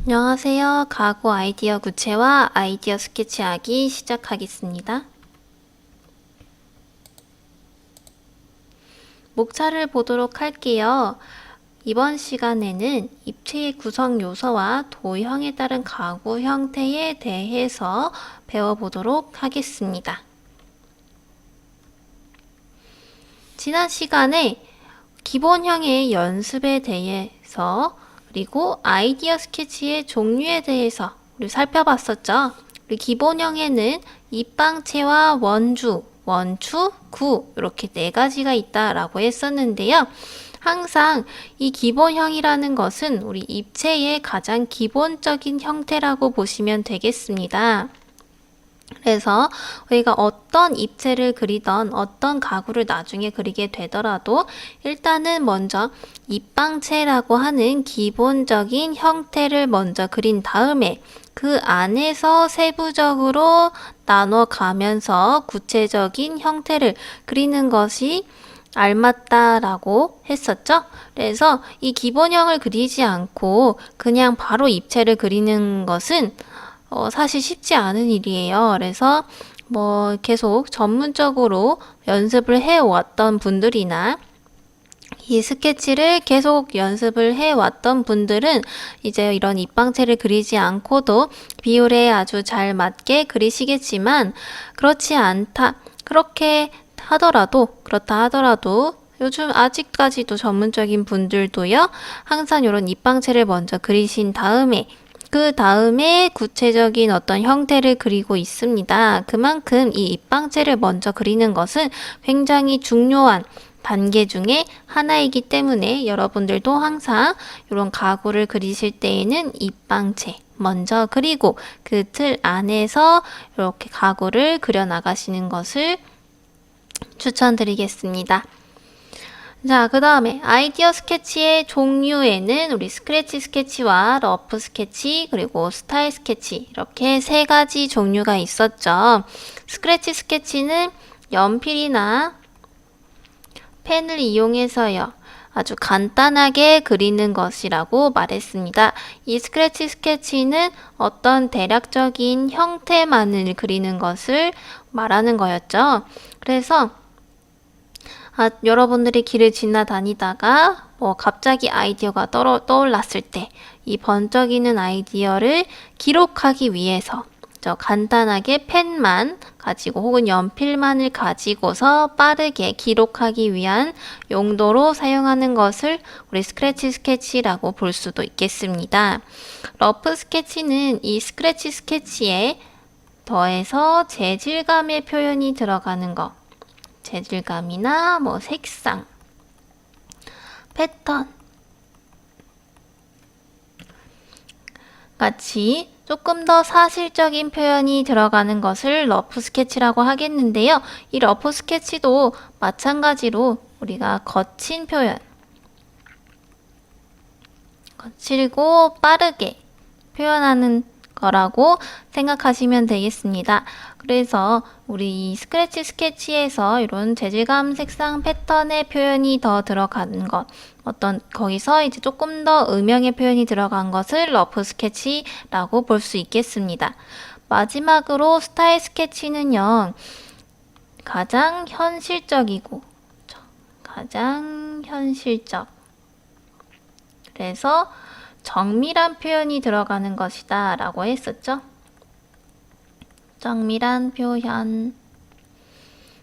안녕하세요. 가구 아이디어 구체와 아이디어 스케치하기 시작하겠습니다. 목차를 보도록 할게요. 이번 시간에는 입체의 구성 요소와 도형에 따른 가구 형태에 대해서 배워보도록 하겠습니다. 지난 시간에 기본형의 연습에 대해서 그리고 아이디어 스케치의 종류에 대해서 우리 살펴봤었죠. 우리 기본형에는 입방체와 원주, 원추, 구 이렇게 네 가지가 있다라고 했었는데요. 항상 이 기본형이라는 것은 우리 입체의 가장 기본적인 형태라고 보시면 되겠습니다. 그래서 우리가 어떤 입체를 그리던 어떤 가구를 나중에 그리게 되더라도 일단은 먼저 입방체라고 하는 기본적인 형태를 먼저 그린 다음에 그 안에서 세부적으로 나눠가면서 구체적인 형태를 그리는 것이 알맞다라고 했었죠. 그래서 이 기본형을 그리지 않고 그냥 바로 입체를 그리는 것은 사실 쉽지 않은 일이에요. 그래서 계속 전문적으로 연습을 해왔던 분들이나 이 스케치를 계속 연습을 해왔던 분들은 이제 이런 입방체를 그리지 않고도 비율에 아주 잘 맞게 그리시겠지만 그렇다 하더라도 요즘 아직까지도 전문적인 분들도요, 항상 이런 입방체를 먼저 그리신 다음에 그 다음에 구체적인 어떤 형태를 그리고 있습니다. 그만큼 이 입방체를 먼저 그리는 것은 굉장히 중요한 단계 중에 하나이기 때문에 여러분들도 항상 이런 가구를 그리실 때에는 입방체 먼저 그리고 그 틀 안에서 이렇게 가구를 그려 나가시는 것을 추천드리겠습니다. 자, 그 다음에 아이디어 스케치의 종류에는 우리 스크래치 스케치와 러프 스케치 그리고 스타일 스케치 이렇게 세 가지 종류가 있었죠. 스크래치 스케치는 연필이나 펜을 이용해서요. 아주 간단하게 그리는 것이라고 말했습니다. 이 스크래치 스케치는 어떤 대략적인 형태만을 그리는 것을 말하는 거였죠. 그래서 여러분들이 길을 지나다니다가 갑자기 아이디어가 떠올랐을 때 이 번쩍이는 아이디어를 기록하기 위해서 간단하게 펜만 가지고 혹은 연필만을 가지고서 빠르게 기록하기 위한 용도로 사용하는 것을 우리 스크래치 스케치라고 볼 수도 있겠습니다. 러프 스케치는 이 스크래치 스케치에 더해서 재질감의 표현이 들어가는 것, 재질감이나 색상, 패턴 같이 조금 더 사실적인 표현이 들어가는 것을 러프 스케치라고 하겠는데요. 이 러프 스케치도 마찬가지로 우리가 거친 표현, 거칠고 빠르게 표현하는 거라고 생각하시면 되겠습니다. 그래서 우리 이 스크래치 스케치에서 이런 재질감, 색상, 패턴의 표현이 더 들어가는 것, 거기서 이제 조금 더 음영의 표현이 들어간 것을 러프 스케치라고 볼 수 있겠습니다. 마지막으로 스타일 스케치는요, 가장 현실적. 그래서 정밀한 표현이 들어가는 것이다 라고 했었죠. 정밀한 표현.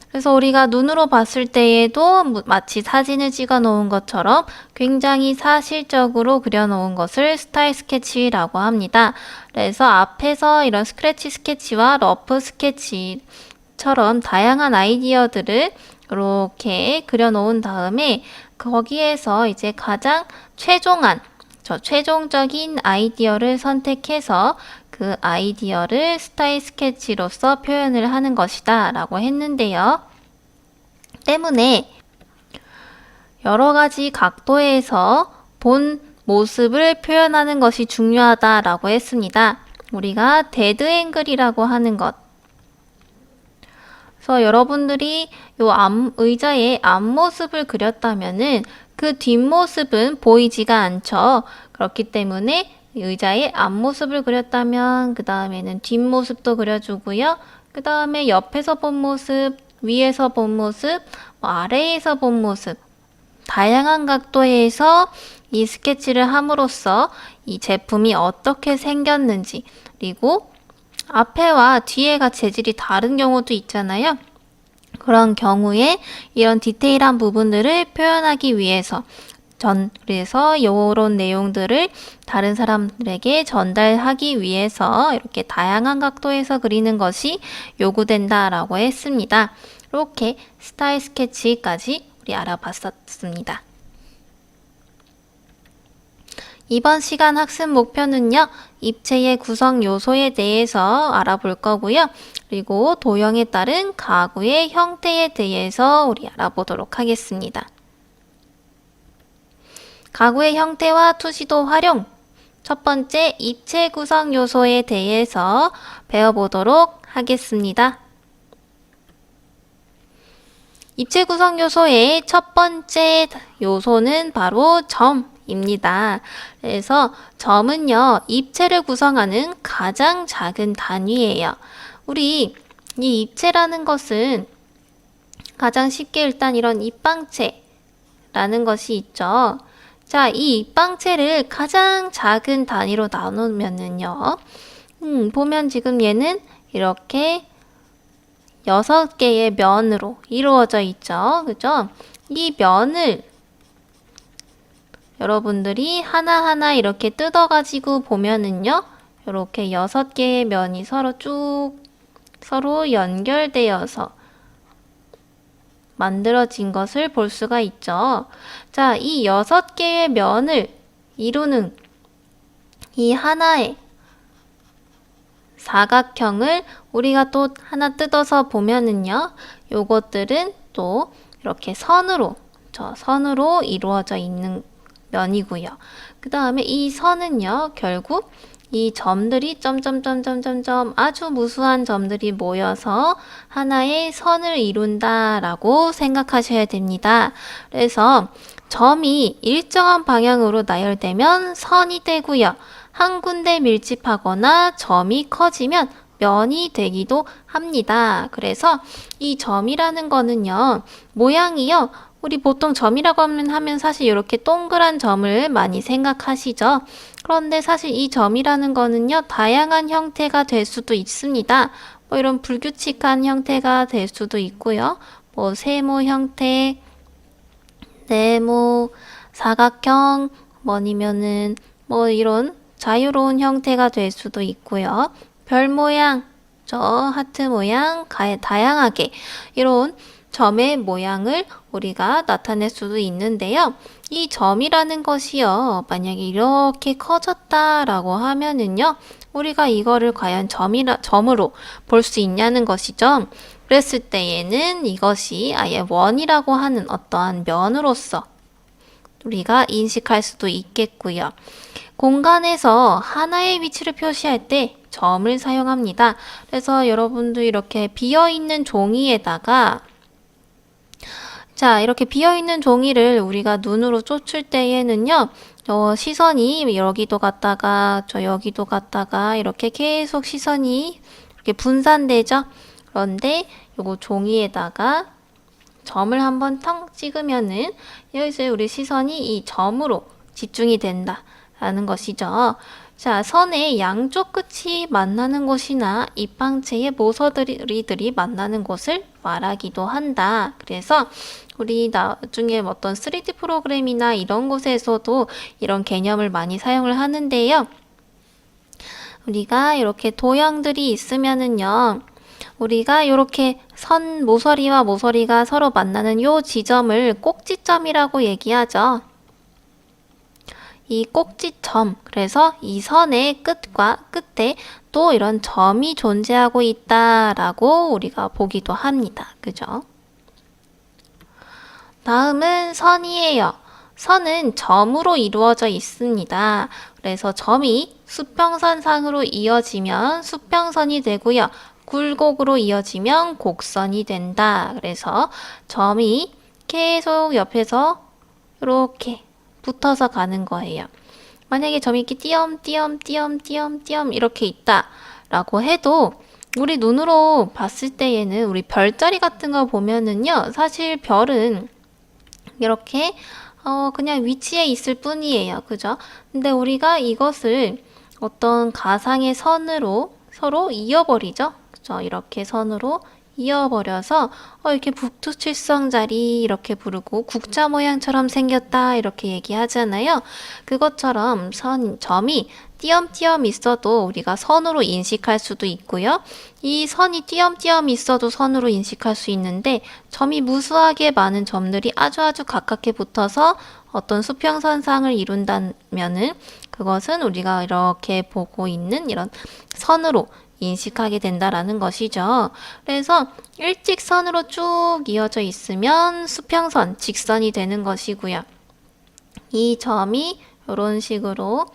그래서 우리가 눈으로 봤을 때에도 마치 사진을 찍어 놓은 것처럼 굉장히 사실적으로 그려 놓은 것을 스타일 스케치라고 합니다. 그래서 앞에서 이런 스크래치 스케치와 러프 스케치처럼 다양한 아이디어들을 이렇게 그려 놓은 다음에 거기에서 이제 가장 최종적인 아이디어를 선택해서 그 아이디어를 스타일 스케치로서 표현을 하는 것이다 라고 했는데요. 때문에 여러 가지 각도에서 본 모습을 표현하는 것이 중요하다라고 했습니다. 우리가 데드 앵글이라고 하는 것. 그래서 여러분들이 의자의 앞모습을 그렸다면은 그 뒷모습은 보이지가 않죠. 그렇기 때문에 의자의 앞모습을 그렸다면 그 다음에는 뒷모습도 그려주고요. 그 다음에 옆에서 본 모습, 위에서 본 모습, 아래에서 본 모습, 다양한 각도에서 이 스케치를 함으로써 이 제품이 어떻게 생겼는지, 그리고 앞에와 뒤에가 재질이 다른 경우도 있잖아요. 그런 경우에 이런 디테일한 부분들을 표현하기 위해서 그래서 이런 내용들을 다른 사람들에게 전달하기 위해서 이렇게 다양한 각도에서 그리는 것이 요구된다라고 했습니다. 이렇게 스타일 스케치까지 우리 알아봤었습니다. 이번 시간 학습 목표는요, 입체의 구성 요소에 대해서 알아볼 거고요. 그리고 도형에 따른 가구의 형태에 대해서 우리 알아보도록 하겠습니다. 가구의 형태와 투시도 활용. 첫 번째, 입체 구성 요소에 대해서 배워보도록 하겠습니다. 입체 구성 요소의 첫 번째 요소는 바로 점입니다. 그래서 점은요, 입체를 구성하는 가장 작은 단위예요. 우리 이 입체라는 것은 가장 쉽게 일단 이런 입방체라는 것이 있죠. 자, 이 입방체를 가장 작은 단위로 나누면은요, 보면 지금 얘는 이렇게 6개의 면으로 이루어져 있죠. 그죠? 이 면을 여러분들이 하나하나 이렇게 뜯어가지고 보면은요, 이렇게 6개의 면이 서로 연결되어서 만들어진 것을 볼 수가 있죠. 자, 이 6개의 면을 이루는 이 하나의 사각형을 우리가 또 하나 뜯어서 보면은요, 요것들은 또 이렇게 선으로 이루어져 있는 면이고요. 그 다음에 이 선은요, 결국 이 점들이 점점점점점점 아주 무수한 점들이 모여서 하나의 선을 이룬다라고 생각하셔야 됩니다. 그래서 점이 일정한 방향으로 나열되면 선이 되고요. 한 군데 밀집하거나 점이 커지면 면이 되기도 합니다. 그래서 이 점이라는 거는요, 모양이요, 우리 보통 점이라고 하면 사실 이렇게 동그란 점을 많이 생각하시죠. 그런데 사실 이 점이라는 거는요, 다양한 형태가 될 수도 있습니다. 뭐 이런 불규칙한 형태가 될 수도 있고요. 뭐 세모 형태, 네모, 사각형, 아니면은 뭐 이런 자유로운 형태가 될 수도 있고요. 별 모양, 하트 모양, 다양하게 이런 점의 모양을 우리가 나타낼 수도 있는데요. 이 점이라는 것이요, 만약에 이렇게 커졌다라고 하면은요, 우리가 이거를 과연 점으로 볼 수 있냐는 것이죠. 그랬을 때에는 이것이 아예 원이라고 하는 어떠한 면으로서 우리가 인식할 수도 있겠고요. 공간에서 하나의 위치를 표시할 때 점을 사용합니다. 그래서 여러분도 이렇게 비어있는 종이에다가 이렇게 비어있는 종이를 우리가 눈으로 쫓을 때에는요, 시선이 여기도 갔다가 여기도 갔다가 이렇게 계속 시선이 이렇게 분산되죠. 그런데 요거 종이에다가 점을 한번 텅 찍으면은 여기서 우리 시선이 이 점으로 집중이 된다라는 것이죠. 자, 선의 양쪽 끝이 만나는 곳이나 입방체의 모서리들이 만나는 곳을 말하기도 한다. 그래서 우리 나중에 어떤 3D 프로그램이나 이런 곳에서도 이런 개념을 많이 사용을 하는데요. 우리가 이렇게 도형들이 있으면은요, 우리가 이렇게 모서리와 모서리가 서로 만나는 요 지점을 꼭지점이라고 얘기하죠. 이 꼭지점, 그래서 이 선의 끝과 끝에 또 이런 점이 존재하고 있다라고 우리가 보기도 합니다. 그죠? 다음은 선이에요. 선은 점으로 이루어져 있습니다. 그래서 점이 수평선상으로 이어지면 수평선이 되고요. 굴곡으로 이어지면 곡선이 된다. 그래서 점이 계속 옆에서 이렇게 붙어서 가는 거예요. 만약에 점이 이렇게 띄엄띄엄띄엄띄엄띄엄 이렇게 있다라고 해도 우리 눈으로 봤을 때에는 우리 별자리 같은 거 보면은요, 사실 별은 이렇게 그냥 위치에 있을 뿐이에요. 그죠? 근데 우리가 이것을 어떤 가상의 선으로 서로 이어버리죠. 그죠? 이렇게 선으로 이어버려서 이렇게 북두칠성자리 이렇게 부르고 국자 모양처럼 생겼다 이렇게 얘기하잖아요. 그것처럼 점이 띄엄띄엄 있어도 우리가 선으로 인식할 수도 있고요. 이 선이 띄엄띄엄 있어도 선으로 인식할 수 있는데 점이 무수하게 많은 점들이 아주 가깝게 붙어서 어떤 수평선상을 이룬다면은 그것은 우리가 이렇게 보고 있는 이런 선으로 인식하게 된다라는 것이죠. 그래서 일직선으로 쭉 이어져 있으면 수평선, 직선이 되는 것이고요. 이 점이 이런 식으로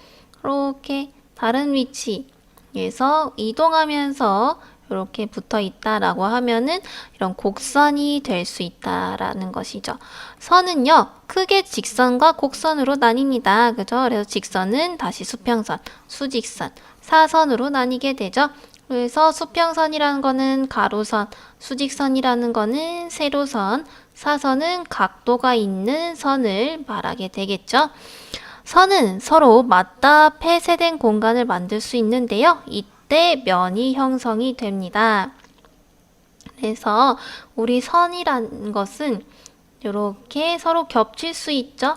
이렇게 다른 위치에서 이동하면서 이렇게 붙어 있다라고 하면은 이런 곡선이 될 수 있다라는 것이죠. 선은요, 크게 직선과 곡선으로 나뉩니다. 그죠? 그래서 직선은 다시 수평선, 수직선, 사선으로 나뉘게 되죠. 그래서 수평선이라는 거는 가로선, 수직선이라는 거는 세로선, 사선은 각도가 있는 선을 말하게 되겠죠. 선은 서로 맞닿아 폐쇄된 공간을 만들 수 있는데요. 이때 면이 형성이 됩니다. 그래서 우리 선이라는 것은 이렇게 서로 겹칠 수 있죠.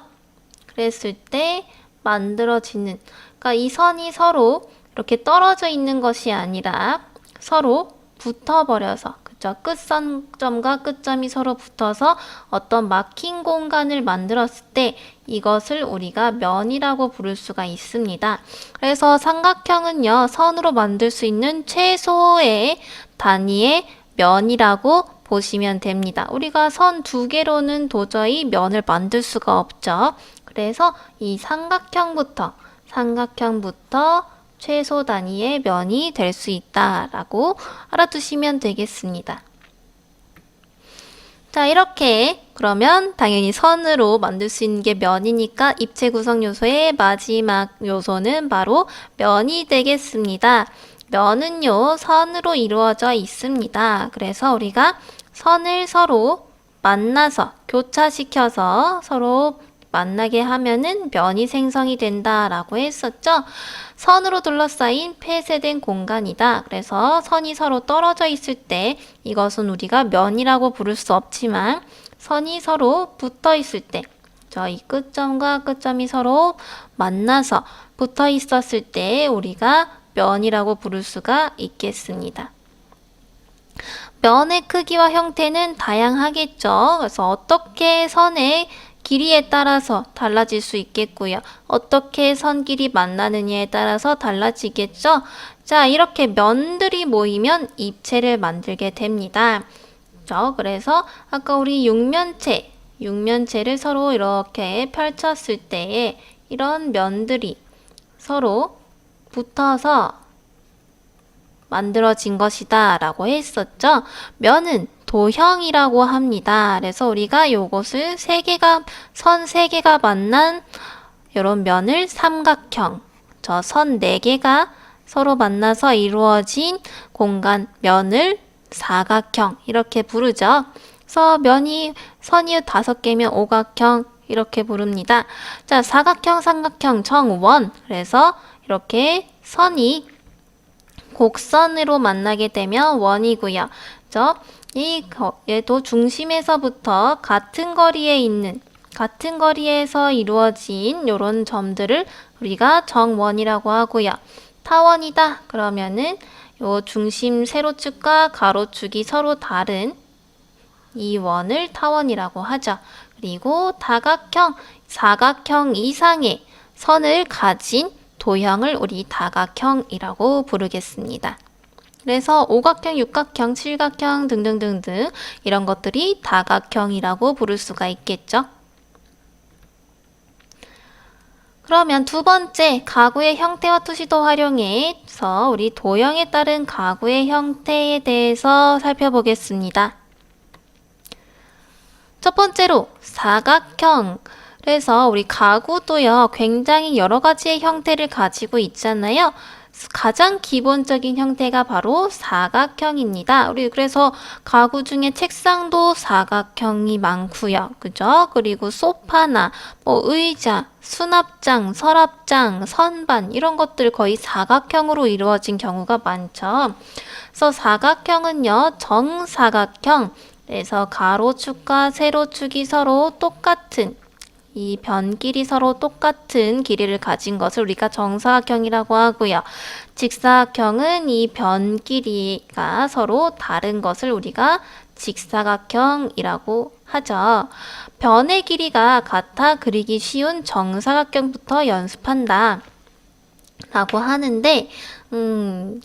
그랬을 때 만들어지는, 그러니까 이 선이 서로 이렇게 떨어져 있는 것이 아니라 서로 붙어버려서, 그죠? 끝선점과 끝점이 서로 붙어서 어떤 막힌 공간을 만들었을 때 이것을 우리가 면이라고 부를 수가 있습니다. 그래서 삼각형은요, 선으로 만들 수 있는 최소의 단위의 면이라고 보시면 됩니다. 우리가 선 두 개로는 도저히 면을 만들 수가 없죠. 그래서 이 삼각형부터 최소 단위의 면이 될 수 있다라고 알아두시면 되겠습니다. 자, 이렇게 그러면 당연히 선으로 만들 수 있는 게 면이니까 입체 구성 요소의 마지막 요소는 바로 면이 되겠습니다. 면은요, 선으로 이루어져 있습니다. 그래서 우리가 선을 서로 만나서 교차시켜서 서로 만나게 하면은 면이 생성이 된다라고 했었죠. 선으로 둘러싸인 폐쇄된 공간이다. 그래서 선이 서로 떨어져 있을 때 이것은 우리가 면이라고 부를 수 없지만 선이 서로 붙어 있을 때, 이 끝점과 끝점이 서로 만나서 붙어 있었을 때 우리가 면이라고 부를 수가 있겠습니다. 면의 크기와 형태는 다양하겠죠. 그래서 어떻게 선의 길이에 따라서 달라질 수 있겠고요. 어떻게 선 길이 만나느냐에 따라서 달라지겠죠. 자, 이렇게 면들이 모이면 입체를 만들게 됩니다. 그래서 아까 우리 육면체를 서로 이렇게 펼쳤을 때에 이런 면들이 서로 붙어서 만들어진 것이다 라고 했었죠. 면은 도형이라고 합니다. 그래서 우리가 요것을 선 3개가 만난 이런 면을 삼각형, 선 4개가 서로 만나서 이루어진 공간 면을 사각형 이렇게 부르죠. 그래서 선이 5개면 오각형 이렇게 부릅니다. 자, 사각형, 삼각형, 정원. 그래서 이렇게 선이 곡선으로 만나게 되면 원이고요. 얘도 중심에서부터 같은 거리에서 이루어진 이런 점들을 우리가 정원이라고 하고요. 타원이다 그러면은 요 중심 세로축과 가로축이 서로 다른 이 원을 타원이라고 하죠. 그리고 사각형 이상의 선을 가진 도형을 우리 다각형이라고 부르겠습니다. 그래서 오각형, 육각형, 칠각형 등등등등 이런 것들이 다각형이라고 부를 수가 있겠죠. 그러면 두 번째, 가구의 형태와 투시도 활용해서 우리 도형에 따른 가구의 형태에 대해서 살펴보겠습니다. 첫 번째로 사각형. 그래서 우리 가구도요, 굉장히 여러 가지의 형태를 가지고 있잖아요. 가장 기본적인 형태가 바로 사각형입니다. 우리 그래서 가구 중에 책상도 사각형이 많고요. 그죠? 그리고 소파나 뭐 의자, 수납장, 서랍장, 선반 이런 것들 거의 사각형으로 이루어진 경우가 많죠. 그래서 사각형은요, 정사각형. 그래서 가로축과 세로축이 서로 똑같은 이 변길이 서로 똑같은 길이를 가진 것을 우리가 정사각형이라고 하고요. 직사각형은 이 변길이가 서로 다른 것을 우리가 직사각형이라고 하죠. 변의 길이가 같아 그리기 쉬운 정사각형부터 연습한다 라고 하는데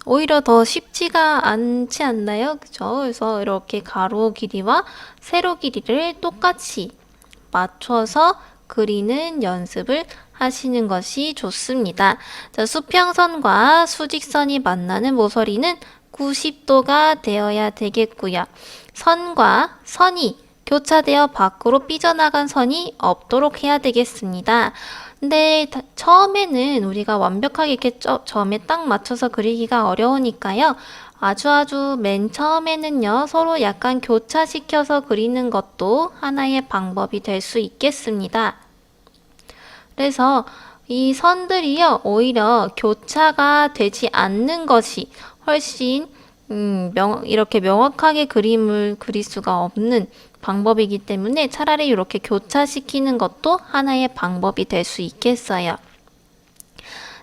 오히려 더 쉽지가 않지 않나요? 그죠? 그래서 이렇게 가로 길이와 세로 길이를 똑같이 맞춰서 그리는 연습을 하시는 것이 좋습니다. 자, 수평선과 수직선이 만나는 모서리는 90도가 되어야 되겠고요. 선과 선이 교차되어 밖으로 삐져나간 선이 없도록 해야 되겠습니다. 근데 처음에는 우리가 완벽하게 이렇게 점에 딱 맞춰서 그리기가 어려우니까요. 아주 맨 처음에는요, 서로 약간 교차시켜서 그리는 것도 하나의 방법이 될 수 있겠습니다. 그래서 이 선들이요, 오히려 교차가 되지 않는 것이 훨씬 이렇게 명확하게 그림을 그릴 수가 없는 방법이기 때문에 차라리 이렇게 교차시키는 것도 하나의 방법이 될 수 있겠어요.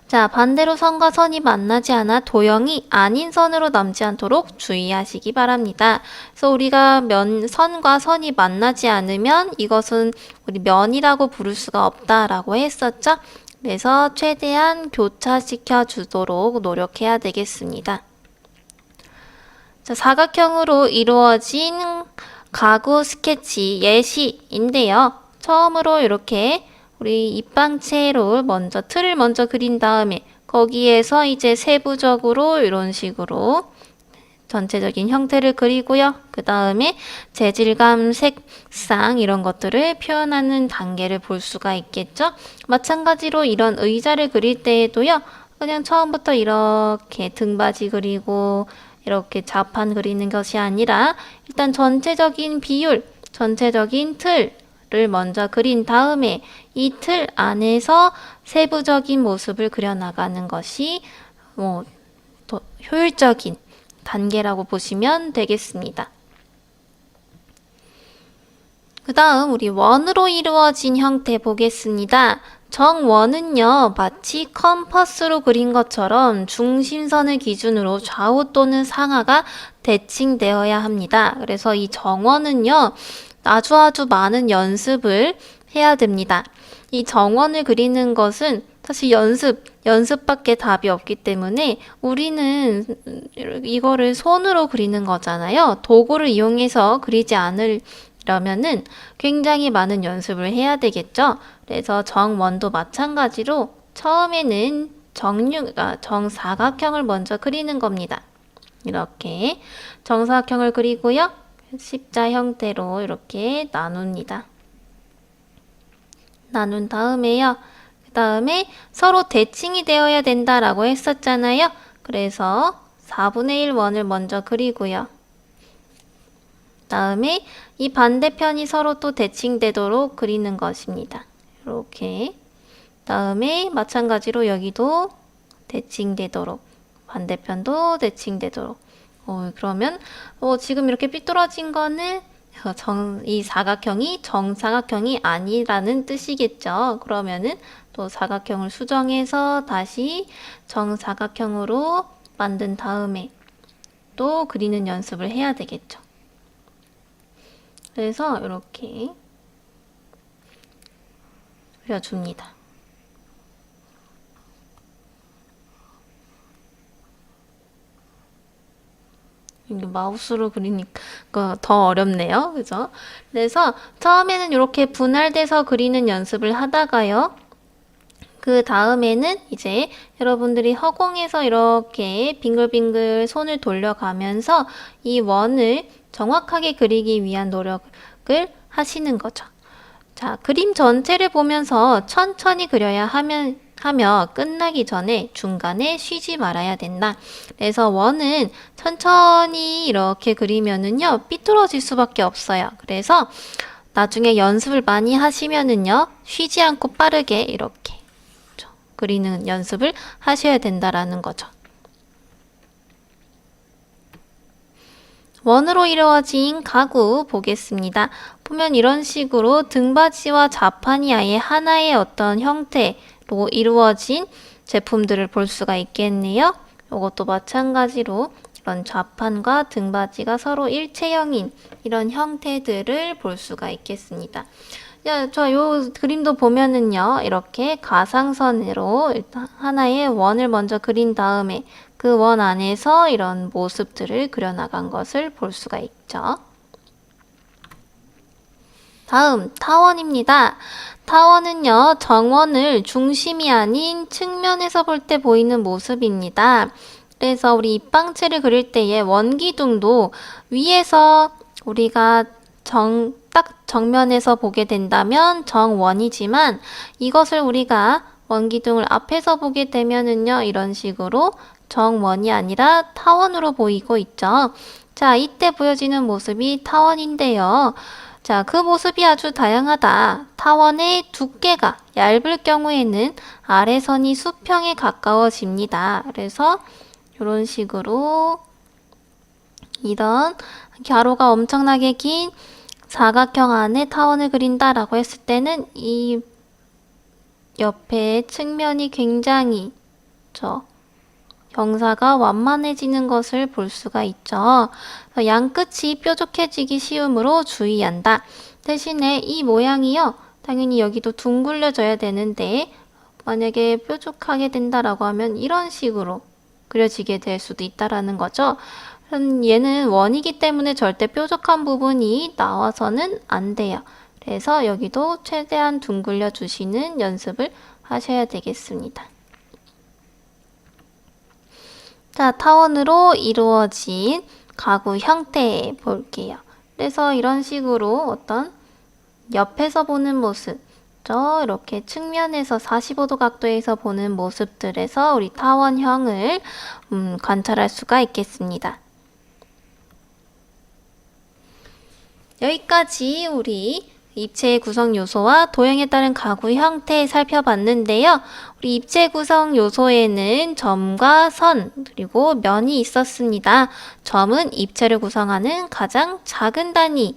자, 반대로 선과 선이 만나지 않아 도형이 아닌 선으로 남지 않도록 주의하시기 바랍니다. 그래서 우리가 선과 선이 만나지 않으면 이것은 우리 면이라고 부를 수가 없다라고 했었죠. 그래서 최대한 교차시켜 주도록 노력해야 되겠습니다. 자, 사각형으로 이루어진 가구 스케치 예시인데요. 처음으로 이렇게 우리 입방체로 틀을 먼저 그린 다음에 거기에서 이제 세부적으로 이런 식으로 전체적인 형태를 그리고요. 그 다음에 재질감, 색상 이런 것들을 표현하는 단계를 볼 수가 있겠죠. 마찬가지로 이런 의자를 그릴 때에도요. 그냥 처음부터 이렇게 등받이 그리고 이렇게 자판 그리는 것이 아니라 일단 전체적인 비율, 전체적인 틀을 먼저 그린 다음에 이 틀 안에서 세부적인 모습을 그려나가는 것이 더 효율적인 단계라고 보시면 되겠습니다. 그 다음 우리 원으로 이루어진 형태 보겠습니다. 정원은요, 마치 컴퍼스로 그린 것처럼 중심선을 기준으로 좌우 또는 상하가 대칭되어야 합니다. 그래서 이 정원은요, 아주 많은 연습을 해야 됩니다. 이 정원을 그리는 것은 사실 연습밖에 답이 없기 때문에 우리는 이거를 손으로 그리는 거잖아요. 도구를 이용해서 그리지 않으려면은 굉장히 많은 연습을 해야 되겠죠. 그래서 정원도 마찬가지로 처음에는 정사각형을 먼저 그리는 겁니다. 이렇게 정사각형을 그리고요. 십자 형태로 이렇게 나눕니다. 나눈 다음에요. 그 다음에 서로 대칭이 되어야 된다라고 했었잖아요. 그래서 4분의 1 원을 먼저 그리고요. 다음에 이 반대편이 서로 또 대칭되도록 그리는 것입니다. 이렇게. 다음에 마찬가지로 여기도 대칭되도록, 반대편도 대칭되도록. 그러면 지금 이렇게 삐뚤어진 거는 이 사각형이 정사각형이 아니라는 뜻이겠죠. 그러면은 또 사각형을 수정해서 다시 정사각형으로 만든 다음에 또 그리는 연습을 해야 되겠죠. 그래서 이렇게 그려줍니다. 마우스로 그리니까 더 어렵네요. 그죠? 그래서 처음에는 이렇게 분할돼서 그리는 연습을 하다가요. 그 다음에는 이제 여러분들이 허공에서 이렇게 빙글빙글 손을 돌려가면서 이 원을 정확하게 그리기 위한 노력을 하시는 거죠. 자, 그림 전체를 보면서 천천히 그려야 하며 끝나기 전에 중간에 쉬지 말아야 된다. 그래서 원은 천천히 이렇게 그리면은요, 삐뚤어질 수밖에 없어요. 그래서 나중에 연습을 많이 하시면은요, 쉬지 않고 빠르게 이렇게 그리는 연습을 하셔야 된다라는 거죠. 원으로 이루어진 가구 보겠습니다. 보면 이런 식으로 등받이와 좌판이 아예 하나의 어떤 형태로 이루어진 제품들을 볼 수가 있겠네요. 이것도 마찬가지로 이런 좌판과 등받이가 서로 일체형인 이런 형태들을 볼 수가 있겠습니다. 요 그림도 보면은요, 이렇게 가상선으로 일단 하나의 원을 먼저 그린 다음에 그 원 안에서 이런 모습들을 그려나간 것을 볼 수가 있죠. 다음, 타원입니다. 타원은요, 정원을 중심이 아닌 측면에서 볼 때 보이는 모습입니다. 그래서 우리 입방체를 그릴 때에 원기둥도 위에서 우리가 딱 정면에서 보게 된다면 정원이지만 이것을 우리가 원기둥을 앞에서 보게 되면은요, 이런 식으로 정원이 아니라 타원으로 보이고 있죠. 자, 이때 보여지는 모습이 타원인데요. 자, 그 모습이 아주 다양하다. 타원의 두께가 얇을 경우에는 아래선이 수평에 가까워집니다. 그래서 이런 식으로 이런 가로가 엄청나게 긴 사각형 안에 타원을 그린다라고 했을 때는 이 옆에 측면이 굉장히 경사가 완만해지는 것을 볼 수가 있죠. 양 끝이 뾰족해지기 쉬우므로 주의한다. 대신에 이 모양이요, 당연히 여기도 둥글려져야 되는데 만약에 뾰족하게 된다라고 하면 이런 식으로 그려지게 될 수도 있다라는 거죠. 얘는 원이기 때문에 절대 뾰족한 부분이 나와서는 안 돼요. 그래서 여기도 최대한 둥글려 주시는 연습을 하셔야 되겠습니다. 자, 타원으로 이루어진 가구 형태 볼게요. 그래서 이런 식으로 어떤 옆에서 보는 모습, 이렇게 측면에서 45도 각도에서 보는 모습들에서 우리 타원형을 관찰할 수가 있겠습니다. 여기까지 우리 입체 구성 요소와 도형에 따른 가구 형태 살펴봤는데요. 우리 입체 구성 요소에는 점과 선 그리고 면이 있었습니다. 점은 입체를 구성하는 가장 작은 단위,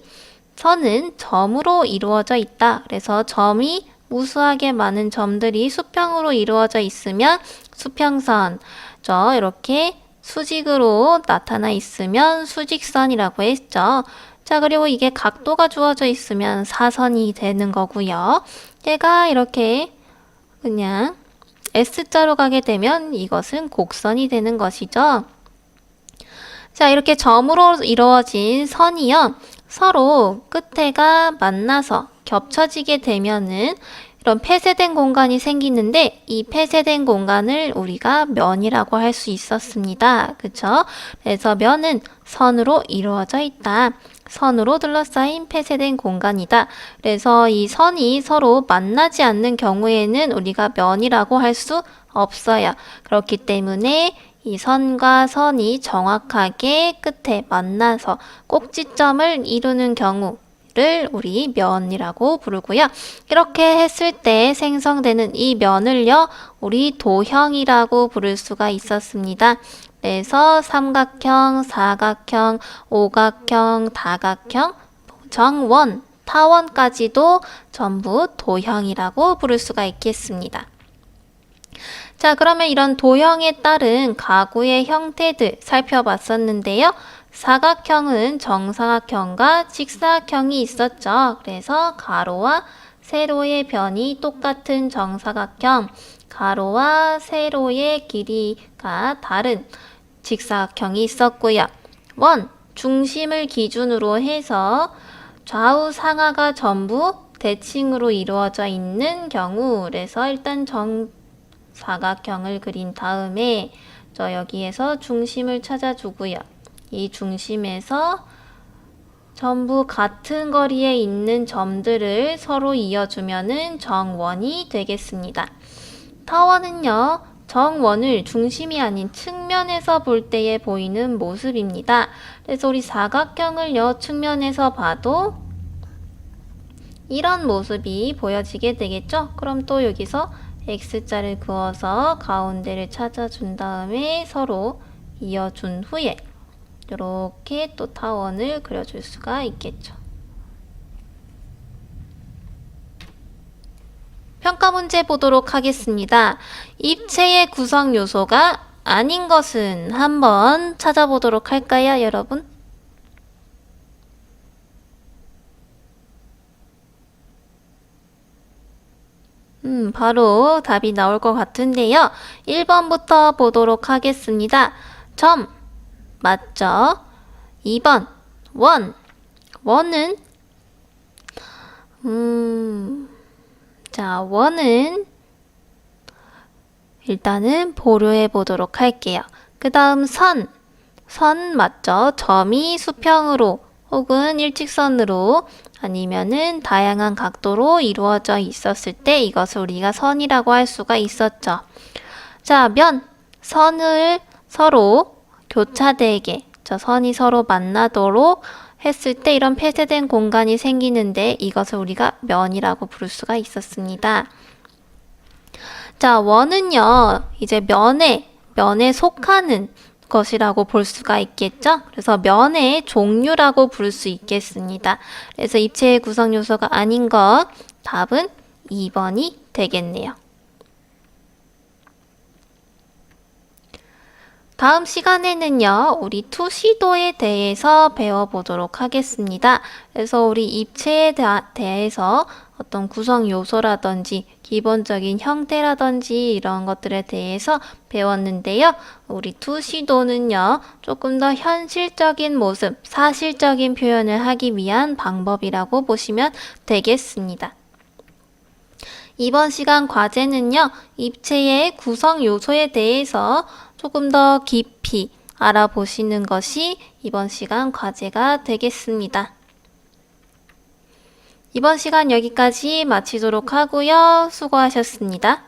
선은 점으로 이루어져 있다. 그래서 점이 무수하게 많은 점들이 수평으로 이루어져 있으면 수평선, 이렇게 수직으로 나타나 있으면 수직선이라고 했죠. 자, 그리고 이게 각도가 주어져 있으면 사선이 되는 거고요. 얘가 이렇게 그냥 S자로 가게 되면 이것은 곡선이 되는 것이죠. 자, 이렇게 점으로 이루어진 선이요, 서로 끝에가 만나서 겹쳐지게 되면은 이런 폐쇄된 공간이 생기는데 이 폐쇄된 공간을 우리가 면이라고 할 수 있었습니다. 그쵸? 그래서 면은 선으로 이루어져 있다. 선으로 둘러싸인 폐쇄된 공간이다. 그래서 이 선이 서로 만나지 않는 경우에는 우리가 면이라고 할 수 없어요. 그렇기 때문에 이 선과 선이 정확하게 끝에 만나서 꼭지점을 이루는 경우를 우리 면이라고 부르고요. 이렇게 했을 때 생성되는 이 면을요, 우리 도형이라고 부를 수가 있었습니다. 그래서 삼각형, 사각형, 오각형, 다각형, 정원, 타원까지도 전부 도형이라고 부를 수가 있겠습니다. 자, 그러면 이런 도형에 따른 가구의 형태들 살펴봤었는데요. 사각형은 정사각형과 직사각형이 있었죠. 그래서 가로와 세로의 변이 똑같은 정사각형, 가로와 세로의 길이가 다른 직사각형이 있었고요. 원, 중심을 기준으로 해서 좌우 상하가 전부 대칭으로 이루어져 있는 경우, 그래서 일단 정사각형을 그린 다음에 여기에서 중심을 찾아주고요. 이 중심에서 전부 같은 거리에 있는 점들을 서로 이어주면은 정원이 되겠습니다. 타원은요, 정원을 중심이 아닌 측면에서 볼 때에 보이는 모습입니다. 그래서 우리 사각형을요, 측면에서 봐도 이런 모습이 보여지게 되겠죠? 그럼 또 여기서 X자를 그어서 가운데를 찾아준 다음에 서로 이어준 후에 이렇게 또 타원을 그려줄 수가 있겠죠. 평가 문제 보도록 하겠습니다. 입체의 구성 요소가 아닌 것은 한번 찾아보도록 할까요, 여러분? 바로 답이 나올 것 같은데요. 1번부터 보도록 하겠습니다. 점, 맞죠? 2번, 원. 원은, 자, 원은 일단은 보류해 보도록 할게요. 그 다음 선. 선 맞죠? 점이 수평으로 혹은 일직선으로 아니면은 다양한 각도로 이루어져 있었을 때 이것을 우리가 선이라고 할 수가 있었죠. 자, 면. 선을 서로 교차되게, 저 선이 서로 만나도록 했을 때 이런 폐쇄된 공간이 생기는데 이것을 우리가 면이라고 부를 수가 있었습니다. 자, 원은요, 이제 면에 속하는 것이라고 볼 수가 있겠죠? 그래서 면의 종류라고 부를 수 있겠습니다. 그래서 입체의 구성 요소가 아닌 것, 답은 2번이 되겠네요. 다음 시간에는요, 우리 투시도에 대해서 배워보도록 하겠습니다. 그래서 우리 입체에 대해서 어떤 구성 요소라든지 기본적인 형태라든지 이런 것들에 대해서 배웠는데요. 우리 투시도는요, 조금 더 현실적인 모습, 사실적인 표현을 하기 위한 방법이라고 보시면 되겠습니다. 이번 시간 과제는요, 입체의 구성 요소에 대해서 조금 더 깊이 알아보시는 것이 이번 시간 과제가 되겠습니다. 이번 시간 여기까지 마치도록 하고요. 수고하셨습니다.